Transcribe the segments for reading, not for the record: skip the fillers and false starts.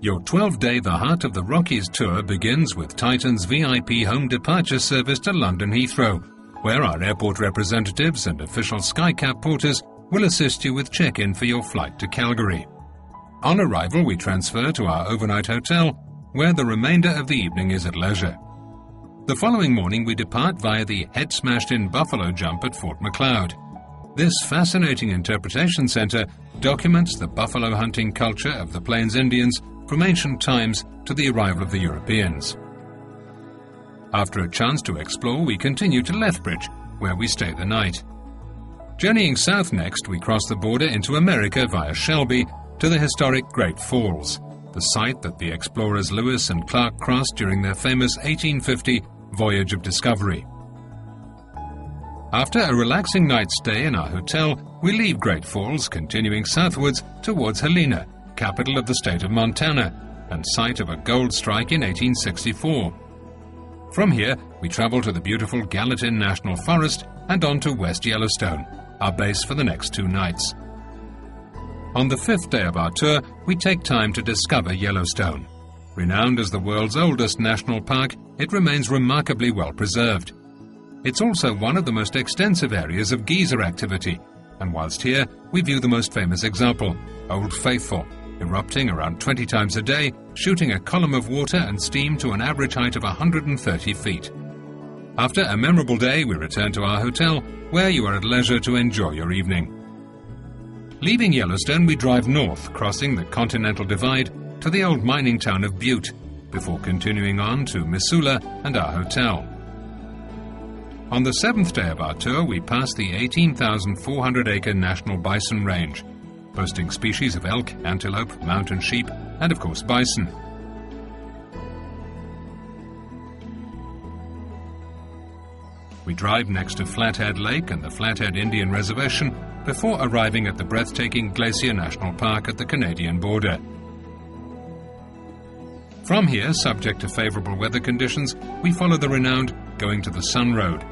Your 12-day The Heart of the Rockies tour begins with Titan's VIP home departure service to London Heathrow, where our airport representatives and official Skycap porters will assist you with check-in for your flight to Calgary. On arrival, we transfer to our overnight hotel, where the remainder of the evening is at leisure. The following morning, we depart via the head-smashed-in buffalo jump at Fort Macleod. This fascinating interpretation centre documents the buffalo hunting culture of the Plains Indians from ancient times to the arrival of the Europeans. After a chance to explore, we continue to Lethbridge, where we stay the night. Journeying south next, we cross the border into America via Shelby to the historic Great Falls, the site that the explorers Lewis and Clark crossed during their famous 1850 voyage of discovery. After a relaxing night's stay in our hotel, we leave Great Falls, continuing southwards towards Helena, capital of the state of Montana, and site of a gold strike in 1864. From here, we travel to the beautiful Gallatin National Forest and on to West Yellowstone, our base for the next 2 nights. On the 5th day of our tour, we take time to discover Yellowstone. Renowned as the world's oldest national park, it remains remarkably well preserved. It's also one of the most extensive areas of geyser activity, and whilst here, we view the most famous example, Old Faithful, erupting around 20 times a day, shooting a column of water and steam to an average height of 130 feet. After a memorable day, we return to our hotel, where you are at leisure to enjoy your evening. Leaving Yellowstone, we drive north, crossing the Continental Divide to the old mining town of Butte, before continuing on to Missoula and our hotel. On the 7th day of our tour, we pass the 18,400-acre National Bison Range, boasting species of elk, antelope, mountain sheep, and of course bison. We drive next to Flathead Lake and the Flathead Indian Reservation before arriving at the breathtaking Glacier National Park at the Canadian border. From here, subject to favourable weather conditions, we follow the renowned Going to the Sun Road,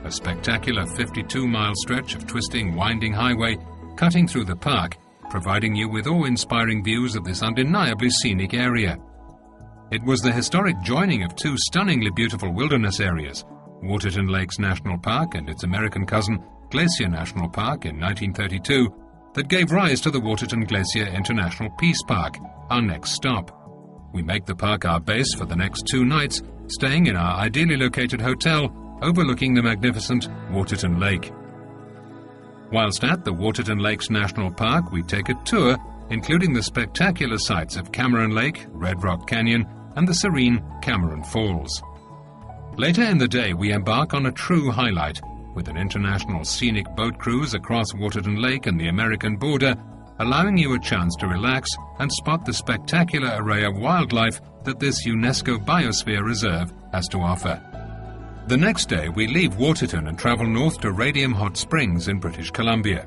a spectacular 52-mile stretch of twisting, winding highway cutting through the park, providing you with awe-inspiring views of this undeniably scenic area. It was the historic joining of 2 stunningly beautiful wilderness areas, Waterton Lakes National Park and its American cousin, Glacier National Park in 1932, that gave rise to the Waterton Glacier International Peace Park, our next stop. We make the park our base for the next 2 nights, staying in our ideally located hotel overlooking the magnificent Waterton Lake. Whilst at the Waterton Lakes National Park, we take a tour, including the spectacular sights of Cameron Lake, Red Rock Canyon, and the serene Cameron Falls. Later in the day, we embark on a true highlight, with an international scenic boat cruise across Waterton Lake and the American border, allowing you a chance to relax and spot the spectacular array of wildlife that this UNESCO Biosphere Reserve has to offer. The next day, we leave Waterton and travel north to Radium Hot Springs in British Columbia.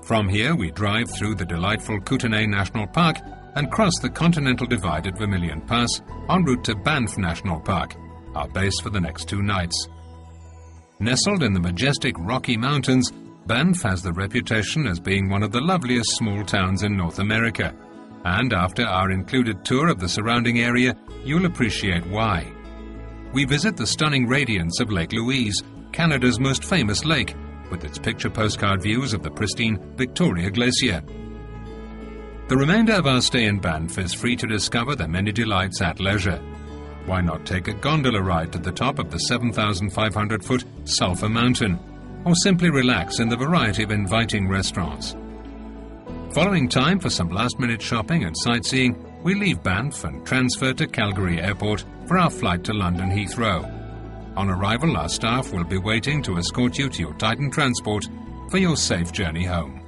From here, we drive through the delightful Kootenay National Park and cross the Continental Divide at Vermilion Pass en route to Banff National Park, our base for the next 2 nights. Nestled in the majestic Rocky Mountains, Banff has the reputation as being one of the loveliest small towns in North America, and after our included tour of the surrounding area, you'll appreciate why. We visit the stunning radiance of Lake Louise, Canada's most famous lake, with its picture postcard views of the pristine Victoria Glacier. The remainder of our stay in Banff is free to discover the many delights at leisure. Why not take a gondola ride to the top of the 7,500-foot Sulphur Mountain, or simply relax in the variety of inviting restaurants? Following time for some last-minute shopping and sightseeing, we leave Banff and transfer to Calgary Airport for our flight to London Heathrow. On arrival, our staff will be waiting to escort you to your Titan transport for your safe journey home.